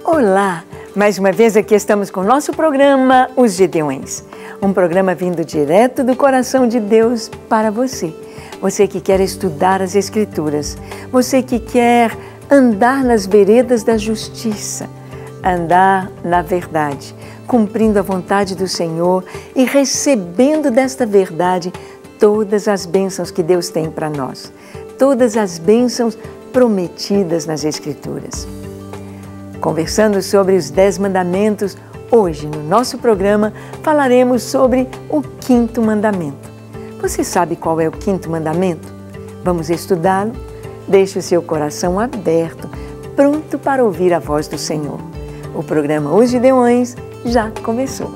Olá! Mais uma vez aqui estamos com o nosso programa Os Gideões. Um programa vindo direto do coração de Deus para você. Você que quer estudar as Escrituras. Você que quer andar nas veredas da justiça. Andar na verdade, cumprindo a vontade do Senhor e recebendo desta verdade todas as bênçãos que Deus tem para nós. Todas as bênçãos prometidas nas Escrituras. Conversando sobre os 10 mandamentos, hoje no nosso programa falaremos sobre o 5º mandamento. Você sabe qual é o 5º mandamento? Vamos estudá-lo? Deixe o seu coração aberto, pronto para ouvir a voz do Senhor. O programa Os Gideões já começou.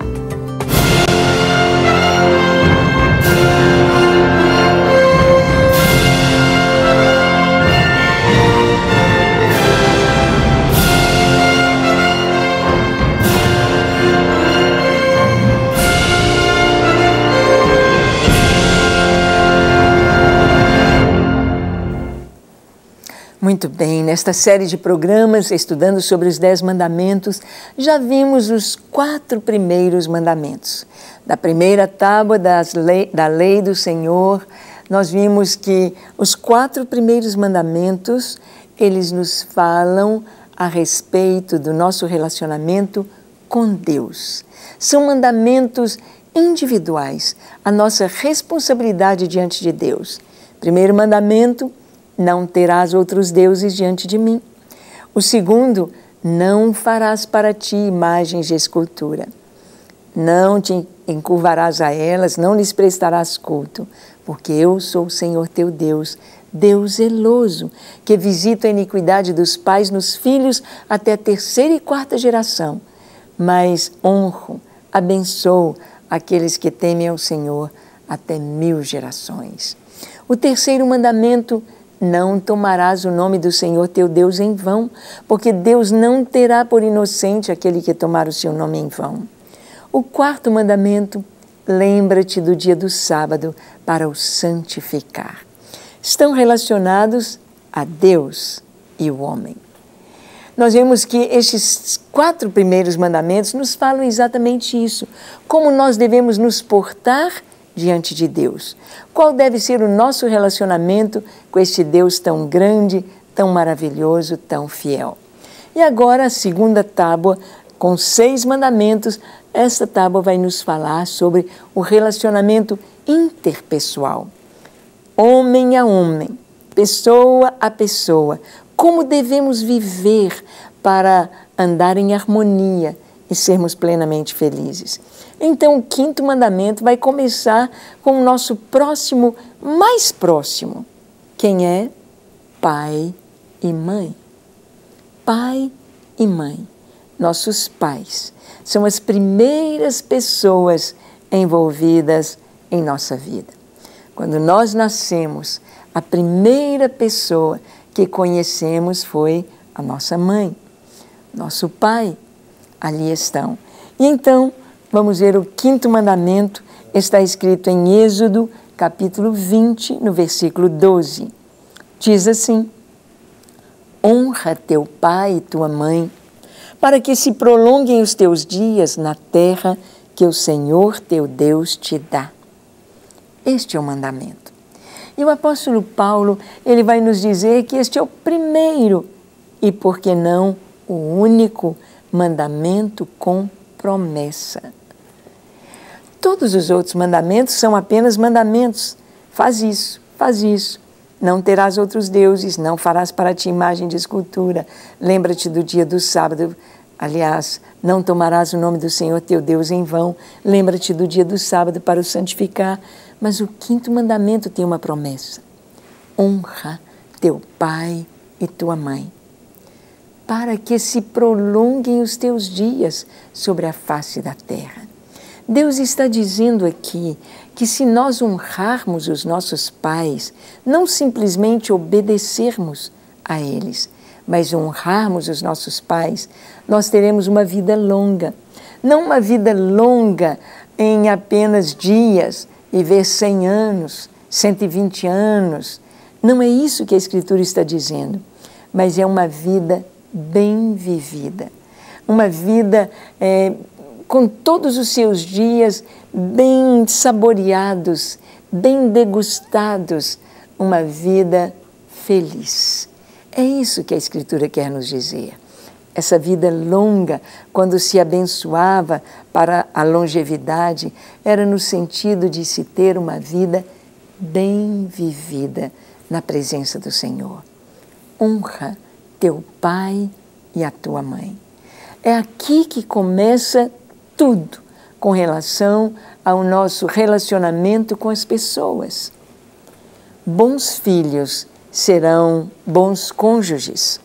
Muito bem, nesta série de programas, estudando sobre os 10 mandamentos, já vimos os 4 primeiros mandamentos. Da primeira tábua da lei do Senhor, nós vimos que os 4 primeiros mandamentos, eles nos falam a respeito do nosso relacionamento com Deus. São mandamentos individuais, a nossa responsabilidade diante de Deus. Primeiro mandamento: não terás outros deuses diante de mim. O segundo: não farás para ti imagens de escultura. Não te encurvarás a elas, não lhes prestarás culto, porque eu sou o Senhor teu Deus, Deus zeloso, que visita a iniquidade dos pais nos filhos até a 3ª e 4ª geração, mas honro, abençoo aqueles que temem ao Senhor até 1000 gerações. O terceiro mandamento: não tomarás o nome do Senhor teu Deus em vão, porque Deus não terá por inocente aquele que tomar o seu nome em vão. O 4º mandamento: lembra-te do dia do sábado para o santificar. Estão relacionados a Deus e o homem. Nós vemos que estes 4 primeiros mandamentos nos falam exatamente isso, como nós devemos nos portar diante de Deus. Qual deve ser o nosso relacionamento com este Deus tão grande, tão maravilhoso, tão fiel? E agora a segunda tábua, com 6 mandamentos, esta tábua vai nos falar sobre o relacionamento interpessoal. Homem a homem, pessoa a pessoa, como devemos viver para andar em harmonia e sermos plenamente felizes. Então, o 5º mandamento vai começar com o nosso próximo, mais próximo. Quem é? Pai e mãe. Pai e mãe, nossos pais, são as primeiras pessoas envolvidas em nossa vida. Quando nós nascemos, a primeira pessoa que conhecemos foi a nossa mãe, nosso pai. Ali estão. E então, vamos ver o 5º mandamento, está escrito em Êxodo, capítulo 20, no versículo 12. Diz assim: honra teu pai e tua mãe, para que se prolonguem os teus dias na terra que o Senhor teu Deus te dá. Este é o mandamento. E o apóstolo Paulo, ele vai nos dizer que este é o primeiro e, por que não, o único mandamento com promessa. Todos os outros mandamentos são apenas mandamentos. Faz isso, faz isso. Não terás outros deuses, não farás para ti imagem de escultura. Lembra-te do dia do sábado. Aliás, não tomarás o nome do Senhor teu Deus em vão. Lembra-te do dia do sábado para o santificar. Mas o 5º mandamento tem uma promessa: honra teu pai e tua mãe, para que se prolonguem os teus dias sobre a face da terra. Deus está dizendo aqui que se nós honrarmos os nossos pais, não simplesmente obedecermos a eles, mas honrarmos os nossos pais, nós teremos uma vida longa. Não uma vida longa em apenas dias, viver 100 anos, 120 anos. Não é isso que a Escritura está dizendo, mas é uma vida bem vivida. uma vida com todos os seus dias bem saboreados, bem degustados, uma vida feliz. É isso que a Escritura quer nos dizer. Essa vida longa, quando se abençoava para a longevidade, era no sentido de se ter uma vida bem vivida na presença do Senhor. Honra teu pai e a tua mãe. É aqui que começa tudo com relação ao nosso relacionamento com as pessoas. Bons filhos serão bons cônjuges.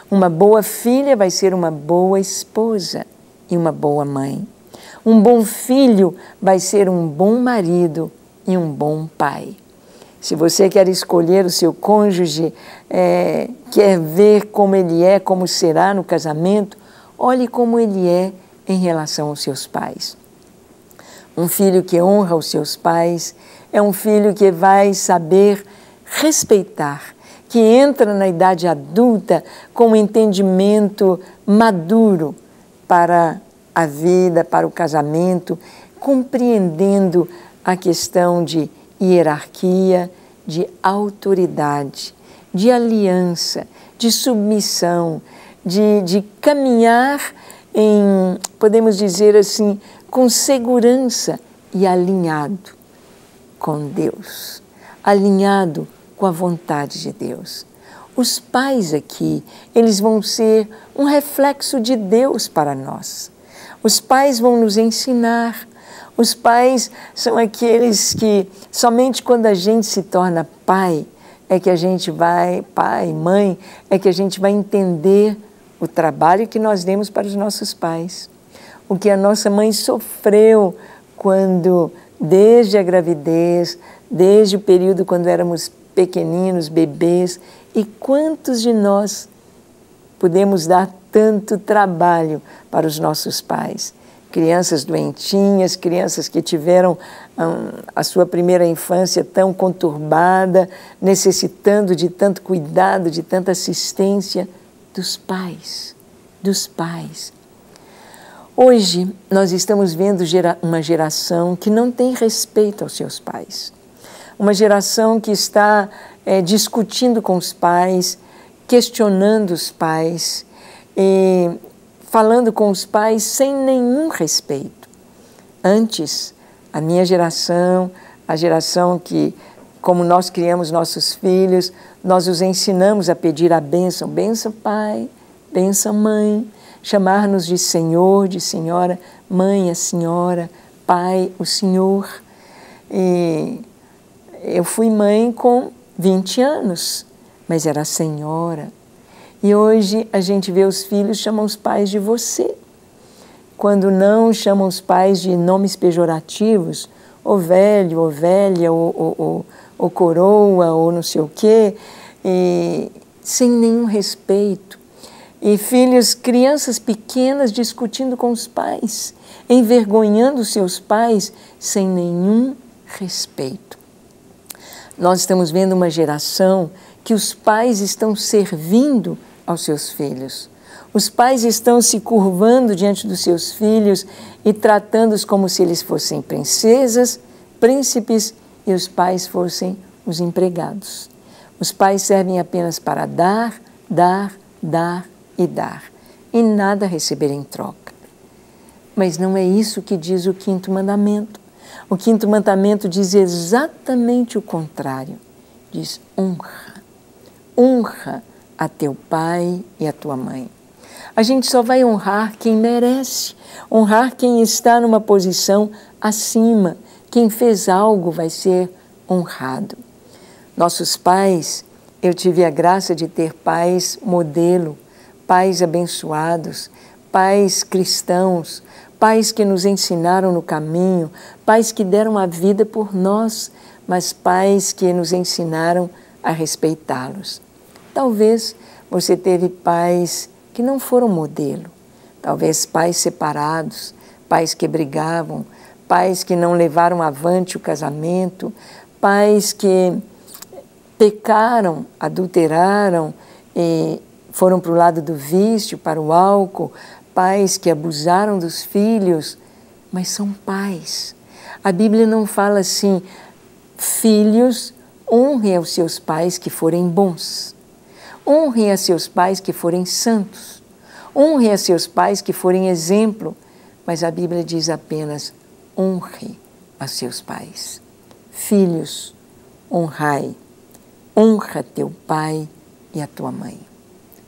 Uma boa filha vai ser uma boa esposa e uma boa mãe. Um bom filho vai ser um bom marido e um bom pai. Se você quer escolher o seu cônjuge, quer ver como ele é, como será no casamento, olhe como ele é em relação aos seus pais. Um filho que honra os seus pais é um filho que vai saber respeitar, que entra na idade adulta com um entendimento maduro para a vida, para o casamento, compreendendo a questão de hierarquia, de autoridade, de aliança, de submissão, de caminhar em, podemos dizer assim, com segurança e alinhado com Deus, alinhado com a vontade de Deus. Os pais aqui, eles vão ser um reflexo de Deus para nós. Os pais vão nos ensinar. Os pais são aqueles que, somente quando a gente se torna pai, é que a gente vai, pai, mãe, é que a gente vai entender o trabalho que nós demos para os nossos pais. O que a nossa mãe sofreu quando, desde a gravidez, desde o período quando éramos pequeninos, bebês, e quantos de nós podemos dar tanto trabalho para os nossos pais? Crianças doentinhas, crianças que tiveram a sua primeira infância tão conturbada, necessitando de tanto cuidado, de tanta assistência dos pais, dos pais. Hoje nós estamos vendo uma geração que não tem respeito aos seus pais. Uma geração que está discutindo com os pais, questionando os pais, falando com os pais sem nenhum respeito. Antes, a minha geração, a geração que, como nós criamos nossos filhos, nós os ensinamos a pedir a bênção. Bênção, pai, bênção, mãe. Chamar-nos de senhor, de senhora, mãe, a senhora, pai, o senhor. E eu fui mãe com 20 anos, mas era senhora. E hoje a gente vê os filhos chamam os pais de você. Quando não, chamam os pais de nomes pejorativos, ou velho, ou velha, ou coroa, ou não sei o quê, e sem nenhum respeito. E filhos, crianças pequenas discutindo com os pais, envergonhando seus pais sem nenhum respeito. Nós estamos vendo uma geração que os pais estão servindo aos seus filhos. Os pais estão se curvando diante dos seus filhos e tratando-os como se eles fossem princesas, príncipes e os pais fossem os empregados. Os pais servem apenas para dar, dar, dar e dar, e nada receber em troca. Mas não é isso que diz o 5º mandamento. O 5º mandamento diz exatamente o contrário. Diz honra. Honra a teu pai e a tua mãe. A gente só vai honrar quem merece, honrar quem está numa posição acima. Quem fez algo vai ser honrado. Nossos pais, eu tive a graça de ter pais modelo, pais abençoados, pais cristãos, pais que nos ensinaram no caminho, pais que deram a vida por nós, mas pais que nos ensinaram a respeitá-los. Talvez você teve pais que não foram modelo, talvez pais separados, pais que brigavam, pais que não levaram avante o casamento, pais que pecaram, adulteraram e foram para o lado do vício, para o álcool, pais que abusaram dos filhos, mas são pais. A Bíblia não fala assim, filhos, honrem aos seus pais que forem bons. Honrem a seus pais que forem santos. Honrem a seus pais que forem exemplo. Mas a Bíblia diz apenas, honre a seus pais. Filhos, honrai. Honra teu pai e a tua mãe.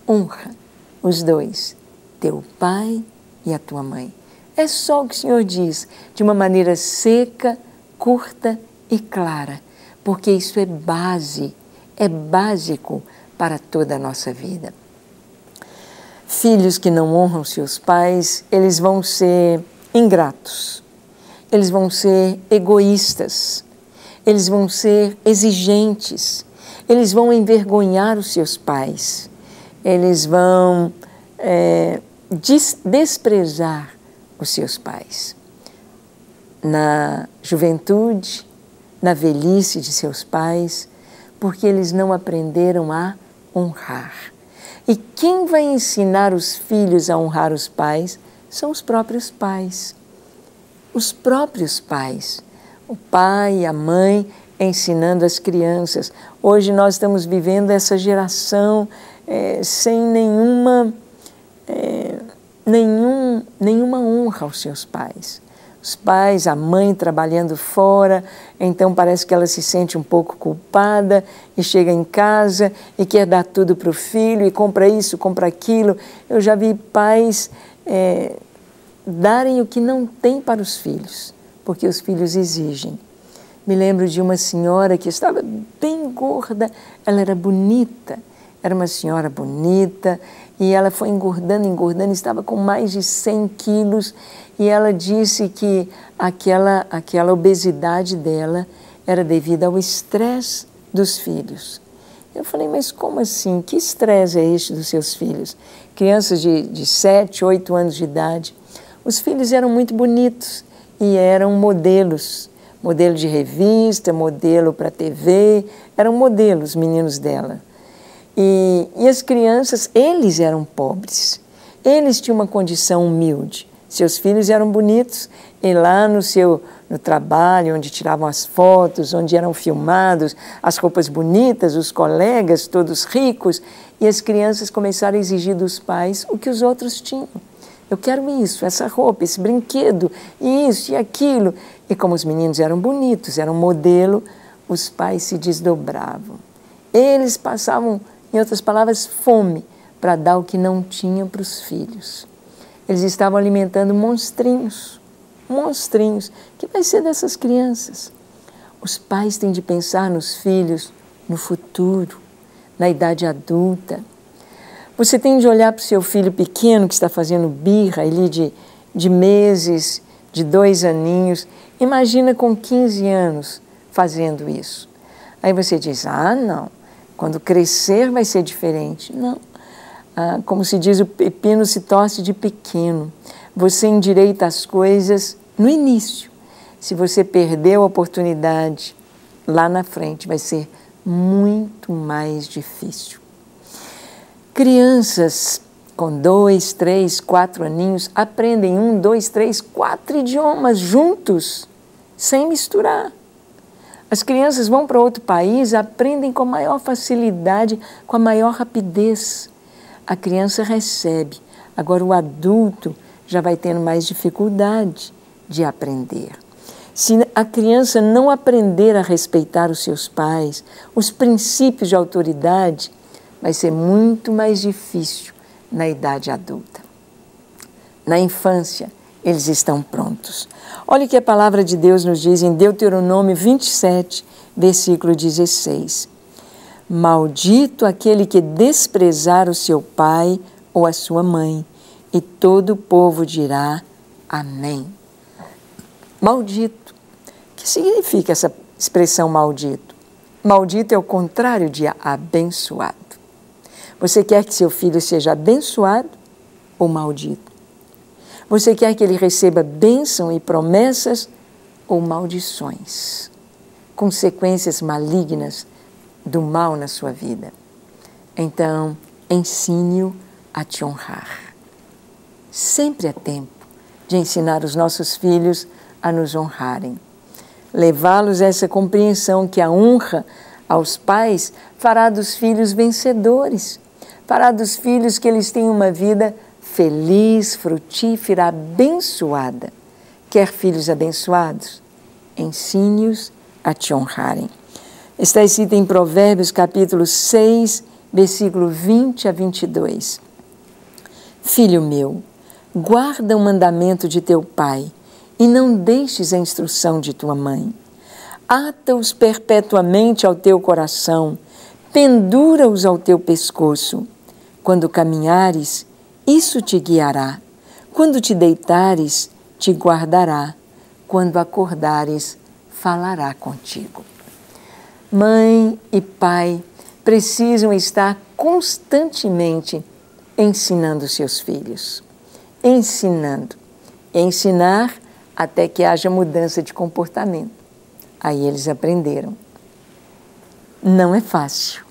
Honra os dois, teu pai e a tua mãe. É só o que o Senhor diz, de uma maneira seca, curta e clara, porque isso é base, é básico para toda a nossa vida. Filhos que não honram seus pais, eles vão ser ingratos, eles vão ser egoístas, eles vão ser exigentes, eles vão envergonhar os seus pais, eles vão desprezar os seus pais. Na juventude, na velhice de seus pais, porque eles não aprenderam a honrar. E quem vai ensinar os filhos a honrar os pais são os próprios pais. Os próprios pais. O pai e a mãe ensinando as crianças. Hoje nós estamos vivendo essa geração sem nenhuma honra aos seus pais. Os pais, a mãe trabalhando fora, então parece que ela se sente um pouco culpada e chega em casa e quer dar tudo para o filho e compra isso, compra aquilo. Eu já vi pais darem o que não tem para os filhos, porque os filhos exigem. Me lembro de uma senhora que estava bem gorda, ela era bonita, era uma senhora bonita, e ela foi engordando, engordando, estava com mais de 100 quilos, e ela disse que aquela obesidade dela era devido ao estresse dos filhos. Eu falei, mas como assim? Que estresse é este dos seus filhos? Crianças de 7, 8 anos de idade. Os filhos eram muito bonitos e eram modelos, modelo de revista, modelo para TV, eram modelos, meninos dela. E as crianças, eles eram pobres, eles tinham uma condição humilde. Seus filhos eram bonitos e lá no trabalho, onde tiravam as fotos, onde eram filmados, as roupas bonitas, os colegas todos ricos, e as crianças começaram a exigir dos pais o que os outros tinham. Eu quero isso, essa roupa, esse brinquedo, isso e aquilo. E como os meninos eram bonitos, eram modelo, os pais se desdobravam. Eles passavam, em outras palavras, fome para dar o que não tinham para os filhos. Eles estavam alimentando monstrinhos. Monstrinhos. O que vai ser dessas crianças? Os pais têm de pensar nos filhos no futuro, na idade adulta. Você tem de olhar para o seu filho pequeno que está fazendo birra ali de meses, de 2 aninhos. Imagina com 15 anos fazendo isso. Aí você diz, não, quando crescer vai ser diferente. Não. Como se diz, o pepino se torce de pequeno. Você endireita as coisas no início. Se você perdeu a oportunidade, lá na frente vai ser muito mais difícil. Crianças com 2, 3, 4 aninhos aprendem 1, 2, 3, 4 idiomas juntos, sem misturar. As crianças vão para outro país, aprendem com maior facilidade, com a maior rapidez. A criança recebe, agora o adulto já vai tendo mais dificuldade de aprender. Se a criança não aprender a respeitar os seus pais, os princípios de autoridade, vai ser muito mais difícil na idade adulta. Na infância, eles estão prontos. Olha o que a palavra de Deus nos diz em Deuteronômio 27, versículo 16. Maldito aquele que desprezar o seu pai ou a sua mãe, e todo o povo dirá amém. Maldito. O que significa essa expressão maldito? Maldito é o contrário de abençoado. Você quer que seu filho seja abençoado ou maldito? Você quer que ele receba bênção e promessas ou maldições? Consequências malignas do mal na sua vida. Então, ensine-o a te honrar. sempre é tempo de ensinar os nossos filhos a nos honrarem. Levá-los a essa compreensão que a honra aos pais fará dos filhos vencedores, fará dos filhos que eles tenham uma vida feliz, frutífera, abençoada. Quer filhos abençoados? Ensine-os a te honrarem. Está escrito em Provérbios capítulo 6, versículo 20 a 22. Filho meu, guarda o mandamento de teu pai e não deixes a instrução de tua mãe. Ata-os perpetuamente ao teu coração, pendura-os ao teu pescoço. Quando caminhares, isso te guiará. Quando te deitares, te guardará. Quando acordares, falará contigo. Mãe e pai precisam estar constantemente ensinando seus filhos. Ensinar até que haja mudança de comportamento. Aí eles aprenderam. Não é fácil.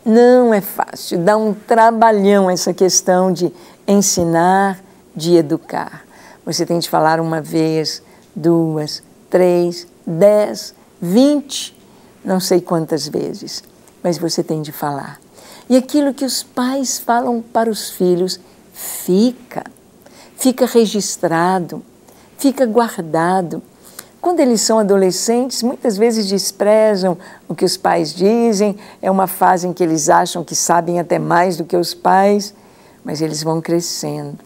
Não é fácil. Dá um trabalhão essa questão de ensinar, de educar. Você tem de falar uma vez, 2, 3, 10, 20, não sei quantas vezes, mas você tem de falar. E aquilo que os pais falam para os filhos fica registrado, fica guardado. Quando eles são adolescentes, muitas vezes desprezam o que os pais dizem, é uma fase em que eles acham que sabem até mais do que os pais, mas eles vão crescendo,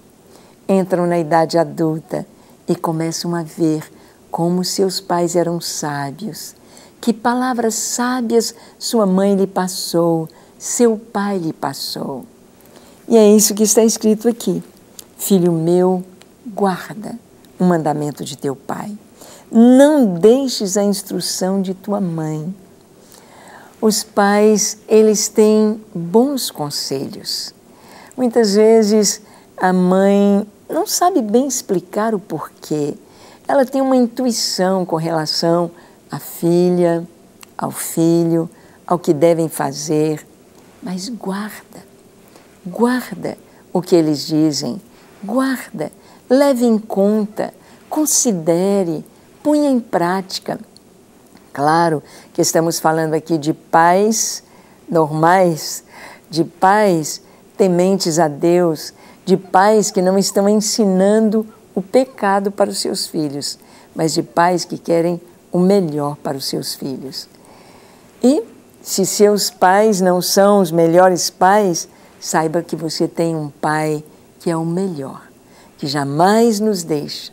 entram na idade adulta e começam a ver como seus pais eram sábios, que palavras sábias sua mãe lhe passou, seu pai lhe passou. E é isso que está escrito aqui. Filho meu, guarda o mandamento de teu pai. Não deixes a instrução de tua mãe. Os pais, eles têm bons conselhos. Muitas vezes a mãe não sabe bem explicar o porquê. Ela tem uma intuição com relação à filha, ao filho, ao que devem fazer. Mas guarda o que eles dizem. Guarda, leve em conta, considere, ponha em prática. Claro que estamos falando aqui de pais normais, de pais tementes a Deus, de pais que não estão ensinando o pecado para os seus filhos, mas de pais que querem o melhor para os seus filhos. E se seus pais não são os melhores pais, saiba que você tem um pai que é o melhor, que jamais nos deixa.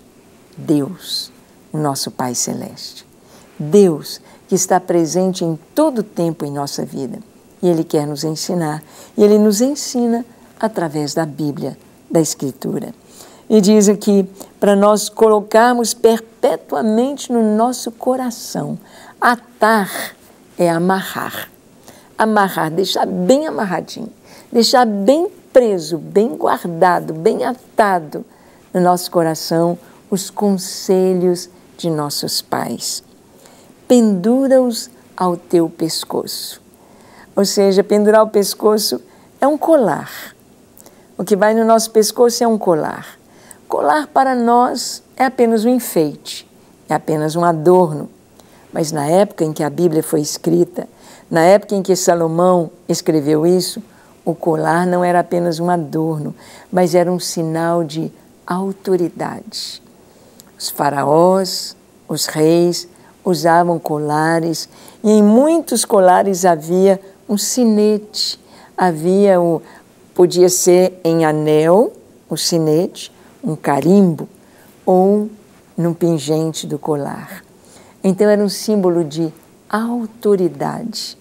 Deus, o nosso Pai Celeste. Deus que está presente em todo o tempo em nossa vida. E Ele quer nos ensinar. E Ele nos ensina através da Bíblia, da Escritura. E diz aqui, para nós colocarmos perpetuamente no nosso coração. Atar é amarrar. Amarrar, deixar bem amarradinho. Deixar bem preso, bem guardado, bem atado no nosso coração os conselhos de nossos pais. Pendura-os ao teu pescoço. Ou seja, pendurar o pescoço é um colar. O que vai no nosso pescoço é um colar. Colar para nós é apenas um enfeite, é apenas um adorno. Mas na época em que a Bíblia foi escrita, na época em que Salomão escreveu isso, o colar não era apenas um adorno, mas era um sinal de autoridade. Os faraós, os reis, usavam colares, e em muitos colares havia um sinete, podia ser em anel, o sinete, um carimbo, ou no pingente do colar. Então era um símbolo de autoridade.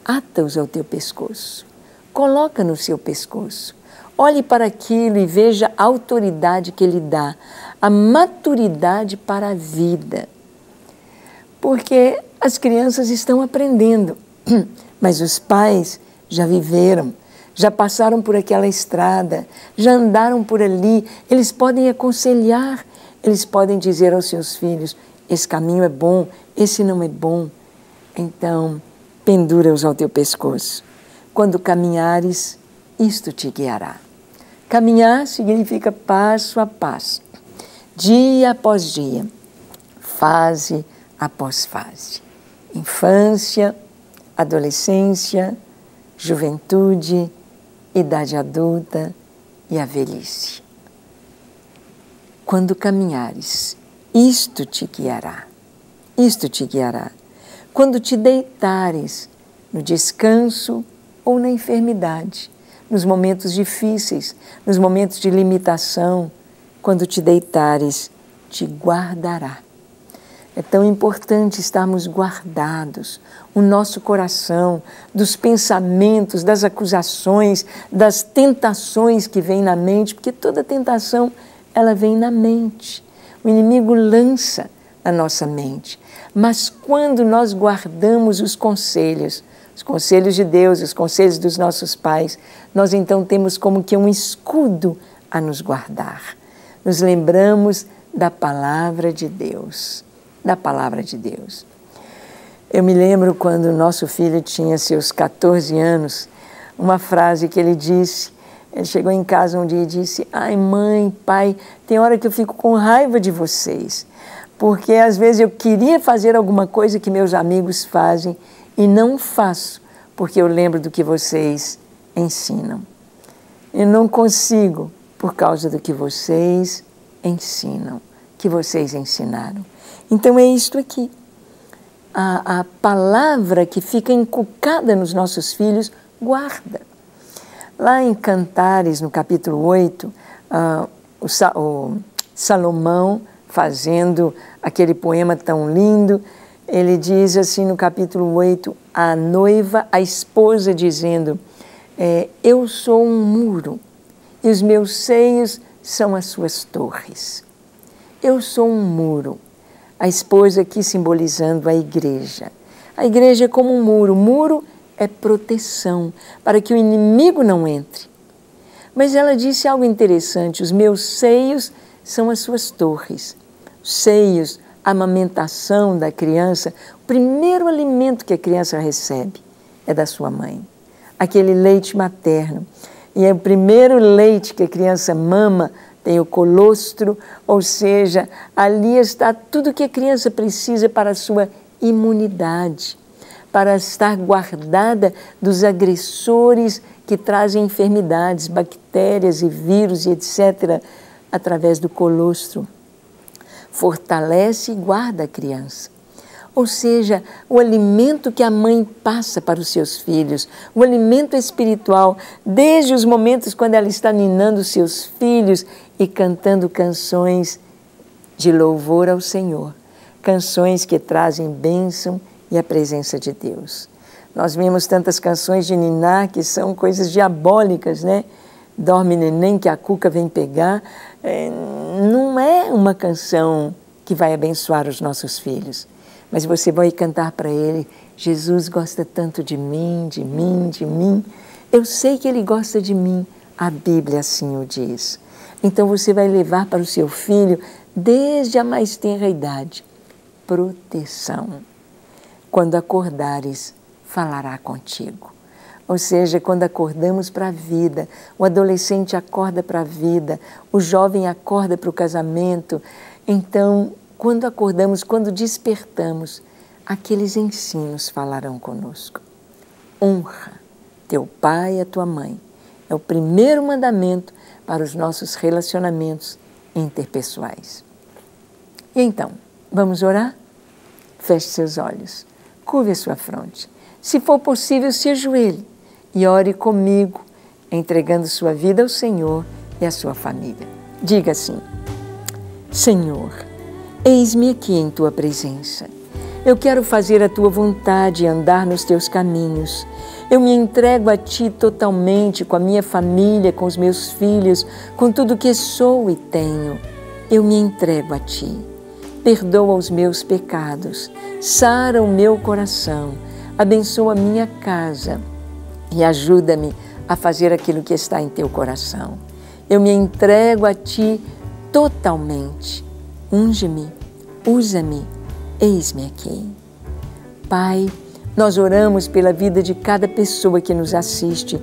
Ata-os ao teu pescoço, coloca no seu pescoço. Olhe para aquilo e veja a autoridade que ele dá, a maturidade para a vida. Porque as crianças estão aprendendo, mas os pais já viveram, já passaram por aquela estrada, já andaram por ali, eles podem aconselhar, eles podem dizer aos seus filhos, esse caminho é bom, esse não é bom. Então, pendura-os ao teu pescoço. Quando caminhares, isto te guiará. Caminhar significa passo a passo, dia após dia, fase após fase. Infância, adolescência, juventude, idade adulta e a velhice. Quando caminhares, isto te guiará. Isto te guiará. Quando te deitares no descanso ou na enfermidade, nos momentos difíceis, nos momentos de limitação, quando te deitares, te guardará. É tão importante estarmos guardados, o nosso coração, dos pensamentos, das acusações, das tentações que vêm na mente, porque toda tentação, ela vem na mente. O inimigo lança na nossa mente. Mas quando nós guardamos os conselhos de Deus, os conselhos dos nossos pais, nós então temos como que um escudo a nos guardar. Nos lembramos da palavra de Deus, da palavra de Deus. Eu me lembro quando nosso filho tinha seus 14 anos, uma frase que ele disse. Ele chegou em casa um dia e disse: ai, mãe, pai, tem hora que eu fico com raiva de vocês, porque às vezes eu queria fazer alguma coisa que meus amigos fazem e não faço, porque eu lembro do que vocês ensinam. Eu não consigo por causa do que vocês ensinam, que vocês ensinaram. Então é isto aqui. A palavra que fica encucada nos nossos filhos, guarda. Lá em Cantares, no capítulo 8, o Salomão, fazendo aquele poema tão lindo, ele diz assim no capítulo 8, a noiva, a esposa dizendo, eu sou um muro e os meus seios são as suas torres. Eu sou um muro. A esposa aqui simbolizando a igreja. A igreja é como um muro. O muro é proteção, para que o inimigo não entre. Mas ela disse algo interessante, os meus seios são as suas torres. Seios, a amamentação da criança, o primeiro alimento que a criança recebe é da sua mãe. Aquele leite materno. E é o primeiro leite que a criança mama, tem o colostro, ou seja, ali está tudo que a criança precisa para a sua imunidade, para estar guardada dos agressores que trazem enfermidades, bactérias e vírus e etc., através do colostro. Fortalece e guarda a criança. Ou seja, o alimento que a mãe passa para os seus filhos, o alimento espiritual, desde os momentos quando ela está ninando os seus filhos e cantando canções de louvor ao Senhor, canções que trazem bênção e a presença de Deus. Nós vemos tantas canções de ninar que são coisas diabólicas, né? Dorme neném que a cuca vem pegar. Não é uma canção que vai abençoar os nossos filhos. Mas você vai cantar para ele, Jesus gosta tanto de mim, de mim, de mim. Eu sei que ele gosta de mim, a Bíblia assim o diz. Então você vai levar para o seu filho, desde a mais tenra idade, proteção. Quando acordares, falará contigo. Ou seja, quando acordamos para a vida, o adolescente acorda para a vida, o jovem acorda para o casamento, então, quando acordamos, quando despertamos, aqueles ensinos falarão conosco. Honra teu pai e a tua mãe. É o primeiro mandamento para os nossos relacionamentos interpessoais. E então, vamos orar? Feche seus olhos, curve a sua fronte. Se for possível, se ajoelhe e ore comigo, entregando sua vida ao Senhor e à sua família. Diga assim: Senhor, eis-me aqui em tua presença. Eu quero fazer a tua vontade e andar nos teus caminhos. Eu me entrego a ti totalmente, com a minha família, com os meus filhos, com tudo que sou e tenho. Eu me entrego a ti. Perdoa os meus pecados, sara o meu coração, abençoa a minha casa e ajuda-me a fazer aquilo que está em teu coração. Eu me entrego a ti totalmente. Unge-me, usa-me, eis-me aqui. Pai, nós oramos pela vida de cada pessoa que nos assiste,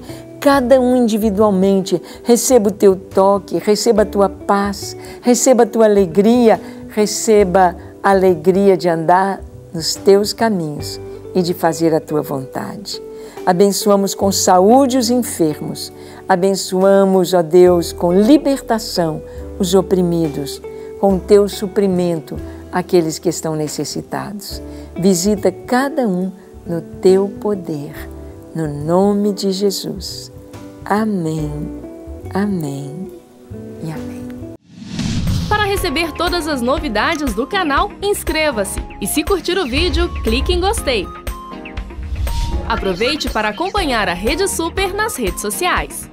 cada um individualmente receba o teu toque, receba a tua paz, receba a tua alegria, receba a alegria de andar nos teus caminhos e de fazer a tua vontade. Abençoamos com saúde os enfermos, abençoamos, ó Deus, com libertação os oprimidos, com o teu suprimento aqueles que estão necessitados. Visita cada um no teu poder, no nome de Jesus. Amém, amém e amém. Para receber todas as novidades do canal, inscreva-se e, se curtir o vídeo, clique em gostei. Aproveite para acompanhar a Rede Super nas redes sociais.